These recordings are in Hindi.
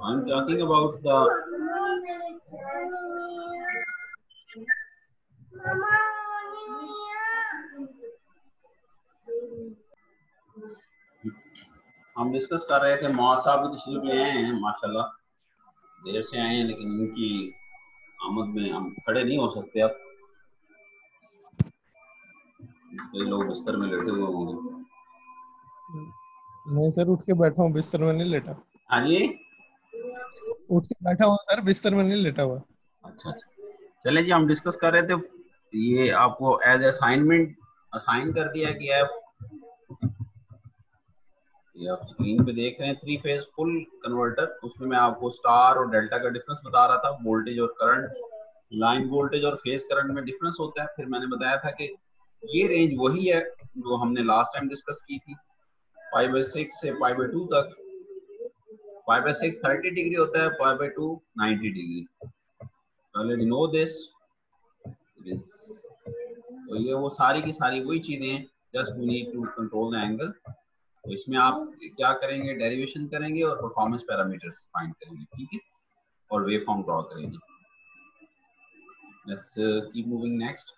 I'm talking about the हम डिस्कस कर रहे थे। मौत साहब भी तशरीफ ले आए हैं माशाल्लाह, देर से आए हैं, लेकिन उनकी आमद में हम खड़े नहीं हो सकते। अब कई लोग बिस्तर में लेटे हुए होंगे। नहीं सर, उठ के बैठा हूँ, बिस्तर में नहीं लेटा। हाँ जी, उठ के बैठा हूँ सर, बिस्तर में नहीं लेटा हुआ। अच्छा अच्छा, चले जी। हम डिस्कस कर रहे थे, ये आपको एज असाइनमेंट असाइन कर दिया गया है। ये आप स्क्रीन पे देख रहे हैं, 3 फेज फुल कन्वर्टर। उसमें मैं आपको स्टार और डेल्टा का डिफरेंस बता रहा था, वोल्टेज और करंट, लाइन वोल्टेज और फेज करंट में डिफरेंस होता है। फिर मैंने बताया था कि ये रेंज वही है जो हमने लास्ट टाइम डिस्कस की थी, 5/6 से 5/2 तक। 5/6 30 डिग्री होता है, 5/2 90 डिग्री। Already know this. तो ये वो सारी की सारी वही चीजें हैं, just we need to control the angle. तो इसमें आप क्या करेंगे, डेरिवेशन करेंगे और परफॉर्मेंस पैरामीटर्स फाइंड करेंगे, ठीक है, और वेव फॉर्म ड्रॉ करेंगे। Let's keep moving next.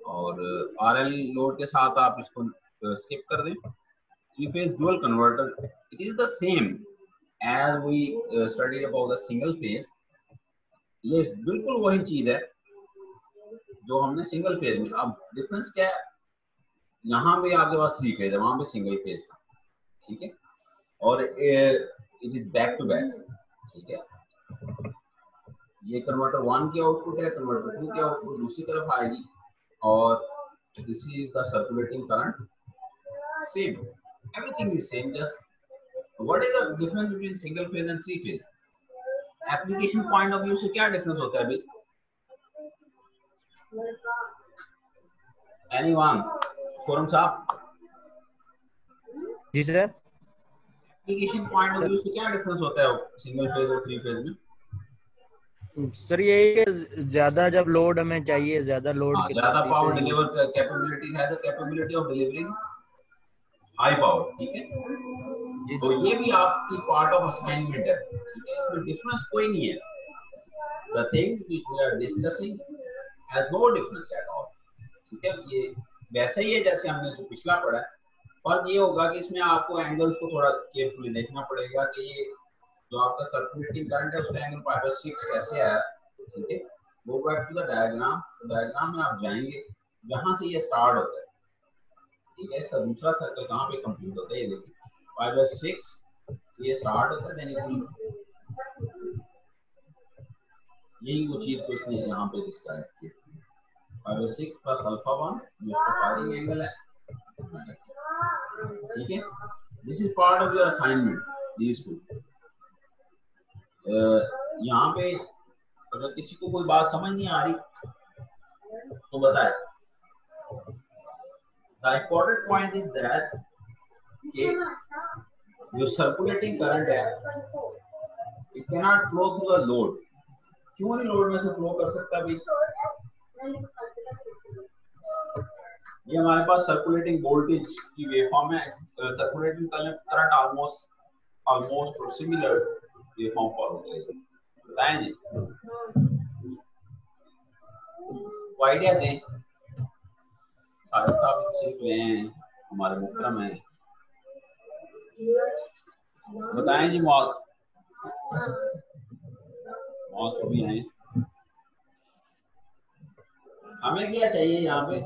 और आरएल लोड के साथ आप इसको स्किप कर दें। 3 phase dual converter, it is the same as we studied about the single phase. ये बिल्कुल वही चीज है जो हमने सिंगल फेज में। अब डिफरेंस क्या है, यहाँ पे आपके पास 3 फेज है, वहां पे सिंगल फेज था, ठीक है, और it is back to back, ठीक है। ये कन्वर्टर 1 की आउटपुट है, कन्वर्टर 2 की आउटपुट दूसरी तरफ आएगी, और this is the circulating current. Same, everything is same, just what is the difference between single phase and 3 phase? Application point of view से क्या डिफरेंस होता है भाई? एनीवन? फोरम साहब जी sir. Application point of view से क्या डिफरेंस होता है सिंगल फेज और 3 फेज में? सर ये ज्यादा जब लोड हमें चाहिए, ज्यादा लोड की ज्यादा पावर डिलीवर कैपेबिलिटी है, the capability of delivering high power, ठीक है। तो ये भी आपकी पार्ट ऑफ असाइनमेंट है, ठीक है, इसमें डिफरेंस कोई नहीं है। The thing which we are discussing has no difference at all, ठीक है। ये वैसे ही है जैसे हमने जो पिछला पढ़ा है। फर्क ये होगा कि इसमें आपको एंगल्स को थोड़ा केयरफुली देखना पड़ेगा कि ये जो आपका सर्कुलेटिंग करंट है उसका एंगल 5/6 कैसे आया, ठीक है। Go back to the diagram. तो डायग्राम में आप जाएंगे जहां से ये स्टार्ट होता है, ठीक है। इसका दूसरा सर्कल कहां पे कंप्लीट होता है, ये देखिए 5/6 से ये स्टार्ट होता है, देन यही वो चीज को इसने यहाँ पे डिस्क्राइब किया। 5/6 प्लस अल्फा 1 जो इसका फायरिंग एंगल है, ठीक है। This is part of your assignment, these two. यहाँ पे अगर किसी को कोई बात समझ नहीं आ रही तो बताए। The important point is that कि जो सर्कुलेटिंग करंट है it can not flow through the load. क्यों नहीं लोड में से फ्लो कर सकता भाई? ये हमारे पास सर्कुलेटिंग वोल्टेज की वेवफॉर्म है। सर्कुलेटिंग करंट ऑलमोस्ट और सिमिलर वेवफॉर्म फॉलो करेगी, बताएं जी, आइडिया दें। सारे साहब सीख रहे हैं, हमारे मुहतरम हैं, बताएं जी। मौत को भी आए। हमें क्या चाहिए यहाँ पे?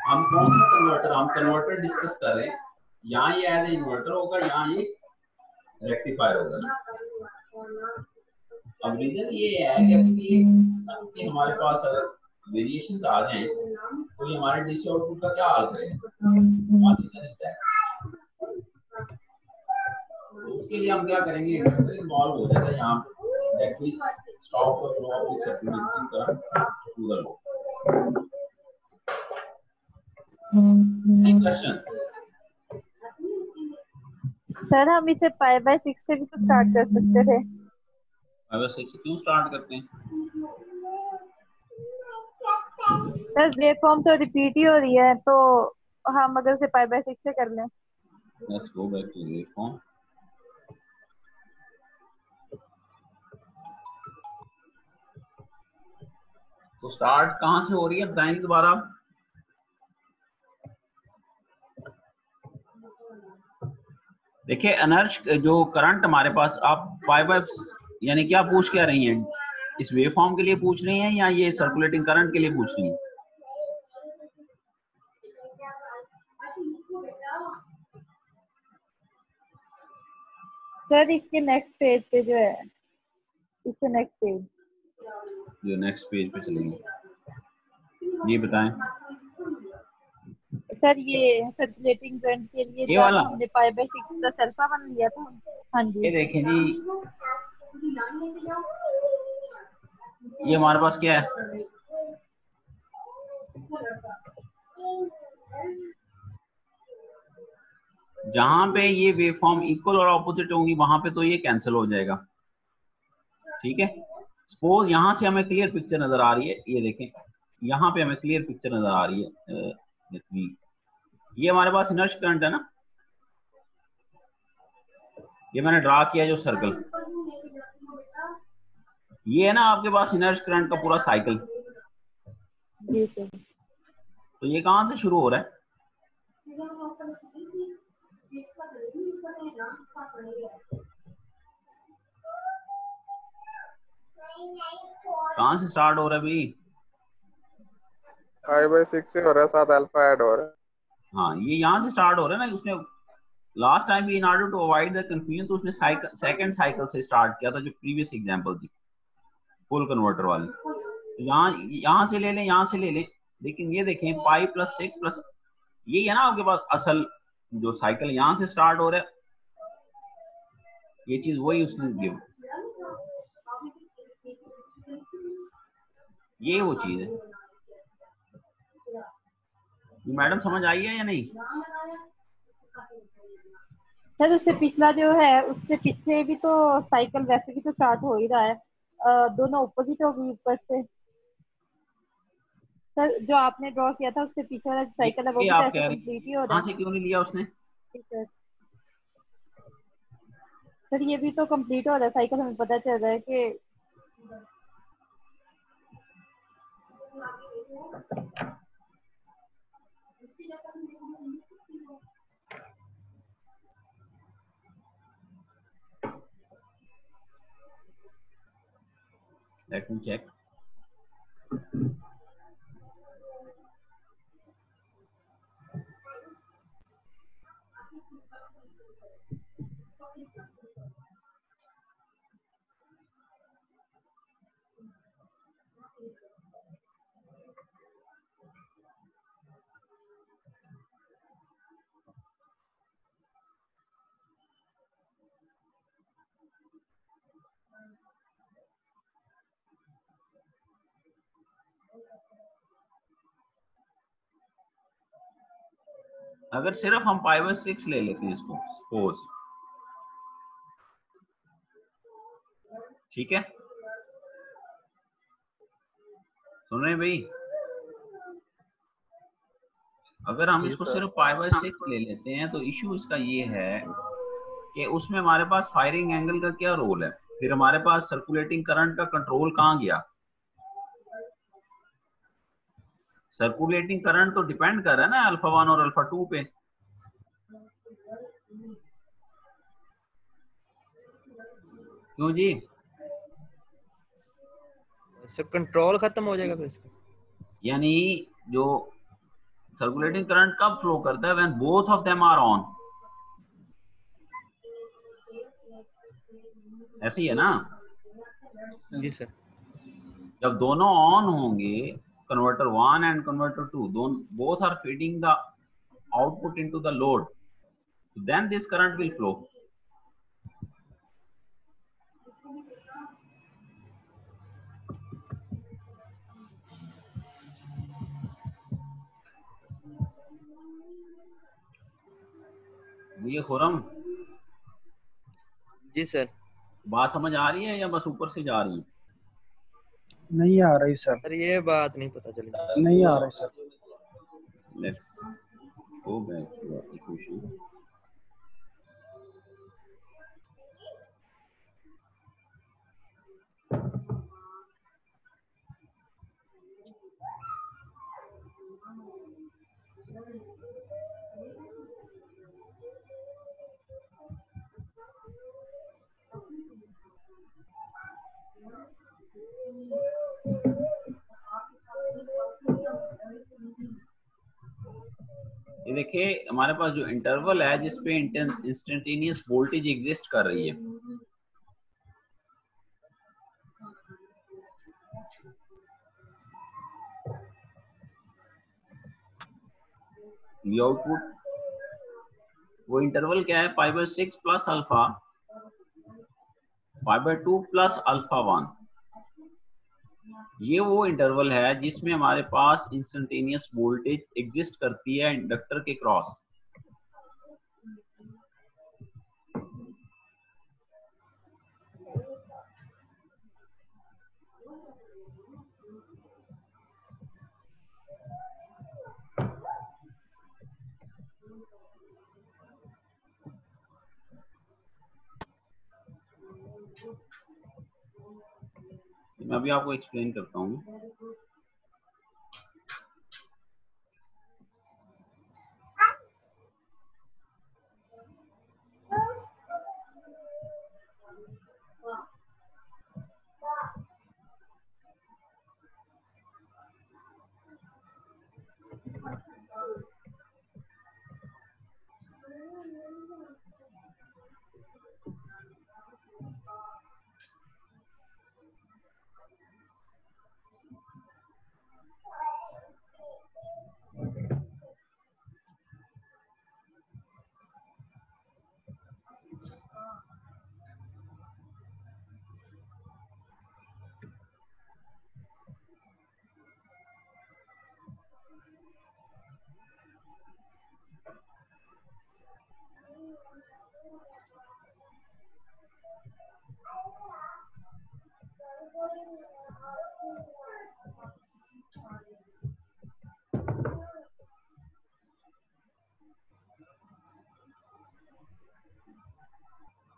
हम कौन सा कन्वर्टर, हम कन्वर्टर डिस्कस कर रहे हैं। यहाँ ये एज ए इन्वर्टर होगा, यहाँ ये रेक्टिफायर होगा ना। अब रीजन ये है कि हमारे पास अगर वेरिएशंस आ जाएं तो ये हमारे डीसी आउटपुट का क्या हाल करेगा? तो उसके लिए हम क्या करेंगे, इंडक्टर इन्वॉल्व हो जाता है यहाँ that will stop the flow of the circulating current to the load. Question sir, हम इसे 5/6 से भी तो स्टार्ट कर सकते थे। 5/6 से क्यों स्टार्ट करते हैं? सर वेवफॉर्म तो रिपीट ही हो रही है, तो हम अगर उसे 5/6 से कर लें। Let's go back to the waveform. तो स्टार्ट कहाँ से हो रही है बताएंगे दोबारा। देखिए अनर्श जो करंट हमारे पास आप पाई बाय यानी क्या पूछ क्या रही हैं, इस वेवफॉर्म के लिए पूछ रही हैं या ये सर्कुलेटिंग करंट के लिए पूछ रही हैं? सर इसके नेक्स्ट पेज पे जो है, इसके नेक्स्ट पेज, जो नेक्स्ट पेज पे चलेंगे, ये बताएं। सर ये सर्कुलेटिंग करंट के लिए ये जब वाला हमने पाई बाय 6 प्लस अल्फा 1 लिया था। हाँ जी, ये देखें जी, ये हमारे पास क्या है, जहां पे ये वेवफॉर्म इक्वल और ऑपोजिट होंगी वहां पे तो ये कैंसिल हो जाएगा। ठीक है, सपोज यहां से हमें क्लियर पिक्चर नजर आ रही है, ये देखें यहाँ पे हमें क्लियर पिक्चर नजर आ रही है। ये हमारे पास इनर्श करंट है ना, ये मैंने ड्रा किया जो सर्कल, ये है ना आपके पास इनर्श करंट का पूरा साइकिल। जी सर। तो ये कहां से शुरू हो रहा है, कहां से स्टार्ट हो रहा है भाई? 5/6 से हो रहा है, साथ अल्फा ऐड हो रहा है। हाँ ये यहाँ से स्टार्ट हो रहा है ना, उसने लास्ट टाइम भी in order to avoid the confusion तो उसने सेकंड साइकिल से स्टार्ट किया था, जो प्रीवियस एग्जांपल थी फुल कन्वर्टर वाली। तो यहाँ से ले लें, यहाँ से ले लें, लेकिन ये देखें पाई प्लस 6 प्लस, ये है ना आपके पास असल जो साइकिल यहाँ से स्टार्ट हो रहा है, ये चीज वही उसने गिव, ये वो चीज है। मैडम समझ आई है या नहीं? सर उससे पिछला जो है, उससे पीछे भी तो साइकिल वैसे भी तो स्टार्ट हो ही रहा है, दोनों ऑपोजिट हो गई ऊपर से। सर जो आपने ड्रॉ किया था उससे पीछे वाला जो साइकिल है वो भी तो आप ऐसे कह रहे कंप्लीट ही हो रहा कहाँ है। से क्यों नहीं लिया उसने? सर ये भी तो कंप्लीट हो रहा है साइकिल, हमें पता चल रहा है कि Let me check. अगर सिर्फ हम पाई बाय 6 ले लेते हैं इसको सपोज, ठीक है, सुन रहे हैं भाई? अगर हम इसको सिर्फ पाई बाय 6 ले लेते हैं तो इश्यू इसका ये है कि उसमें हमारे पास फायरिंग एंगल का क्या रोल है, फिर हमारे पास सर्कुलेटिंग करंट का कंट्रोल कहाँ गया? सर्कुलेटिंग करंट तो डिपेंड कर रहा है ना अल्फा 1 और अल्फा 2 पे। क्यों जी? सर कंट्रोल खत्म हो जाएगा फिर इसका? यानी जो सर्कुलेटिंग करंट कब फ्लो करता है? When both of them are on, ऐसे ही है ना? जी सर। जब दोनों ऑन होंगे, कन्वर्टर 1 एंड कन्वर्टर 2 दोनों both are feeding the output into the load, then this current will flow. ये खुरम जी सर। बात समझ आ रही है या बस ऊपर से जा रही है? नहीं आ रही सर, सर ये बात नहीं पता चली। नहीं आ रही sir. Let's go back to the equation. ये देखिए हमारे पास जो इंटरवल है जिसपे इंस्टेंटेनियस वोल्टेज एग्जिस्ट कर रही है, ये आउटपुट वो इंटरवल क्या है, π/6 प्लस अल्फा, π/2 प्लस अल्फा 1। ये वो इंटरवल है जिसमें हमारे पास इंस्टेंटेनियस वोल्टेज एग्जिस्ट करती है इंडक्टर के क्रॉस। मैं अभी आपको एक्सप्लेन करता हूँ।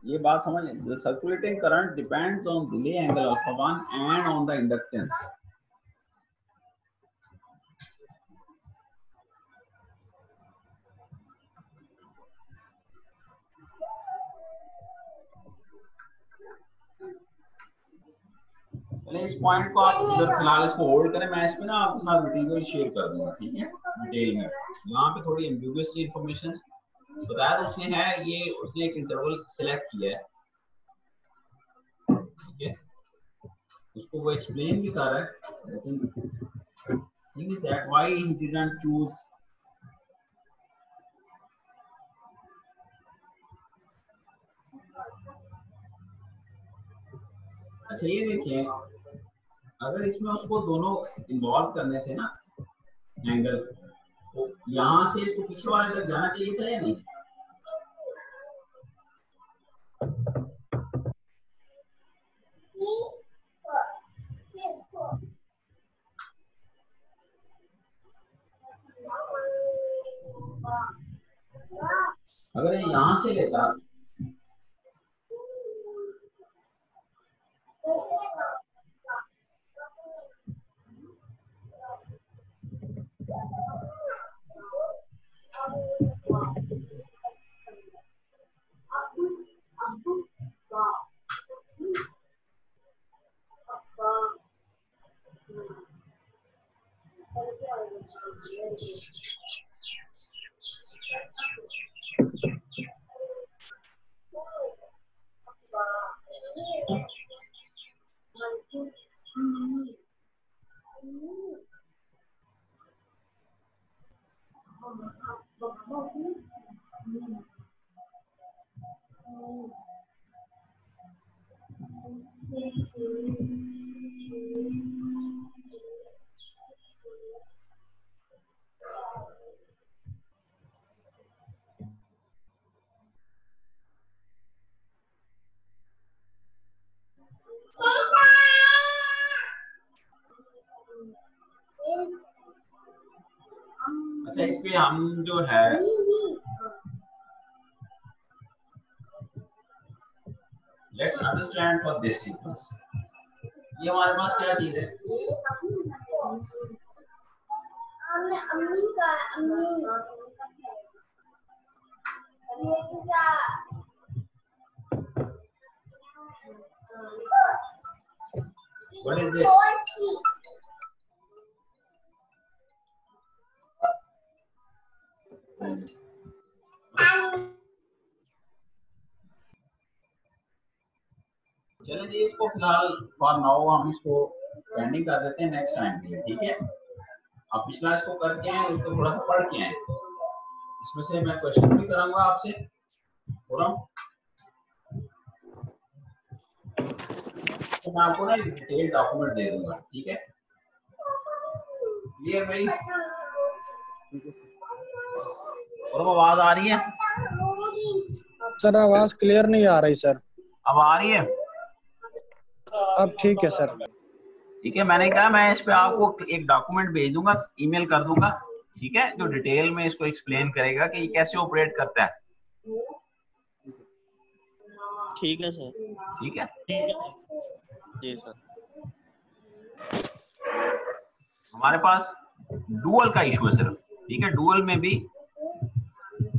ये बात समझ, the circulating current depends on delay angle alpha 1 and on the inductance. इस पॉइंट को आप इधर फिलहाल इसको होल्ड करें, मैं इसमें ना आपके साथ मटेरियल शेयर कर दूंगा, ठीक है, डिटेल में। यहाँ पे थोड़ी एम्बिगुअस सी इंफॉर्मेशन बताया तो उसने है, ये उसने एक इंटरवल सिलेक्ट किया है, ठीक है, उसको वो एक्सप्लेन भी कर रहा है, लेकिन thing is that why he didn't choose अच्छा ये देखिए, अगर इसमें उसको दोनों इन्वॉल्व करने थे ना एंगल, तो यहाँ से इसको पीछे वाले तक जाना चाहिए था या नहीं? अगर यहाँ से लेता अच्छा, इस पे हम जो है let's understand for this sequence, ये हमारे पास क्या चीज है, What is this? चलिए जी, इसको फिलहाल फॉर नाउ हम इसको पेंडिंग कर देते हैं नेक्स्ट टाइम के लिए, ठीक है। आप पिछला इसको करके आए, उसको थोड़ा सा पढ़ के आए, इसमें से मैं क्वेश्चन भी कराऊंगा आपसे थोड़ा, तो मैं आपको ना डिटेल डॉक्यूमेंट दे दूंगा, ठीक है। क्लियर भाई? और आवाज आ रही है? सर आवाज क्लियर नहीं आ रही सर। अब आ रही है? अब ठीक है सर। ठीक है, मैंने कहा मैं इस पे आपको एक डॉक्यूमेंट भेज दूंगा, ईमेल कर दूंगा, ठीक है, जो डिटेल में इसको एक्सप्लेन करेगा कि ये कैसे ऑपरेट करता है। ठीक है सर। ठीक है जी सर। हमारे पास डुअल का इशू है सिर्फ, ठीक है। डुअल में भी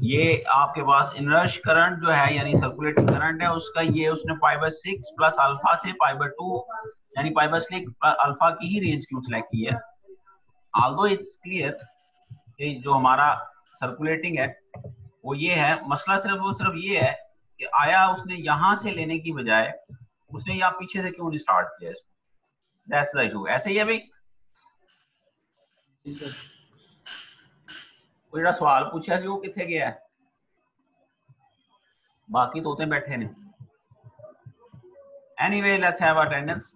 ये आपके पास इनरश करंट जो है यानी सर्कुलेटिंग करंट है उसका, ये उसने π/6 प्लस अल्फा से π/2 यानी π/6 अल्फा की ही रेंज क्यों सिलेक्ट की है। ऑल्दो इट्स क्लियर कि जो हमारा सर्कुलेटिंग है वो ये है, मसला सिर्फ ये है कि आया उसने यहां से लेने की बजाय उसने यहाँ पीछे से क्यों नहीं स्टार्ट किया इसको, दैट्स द इशू। ऐसे ही है भाई? कोई जरा सवाल पूछा सी वो किथे गया है, बाकी तोते बैठे ने। Anyway let's have attendance.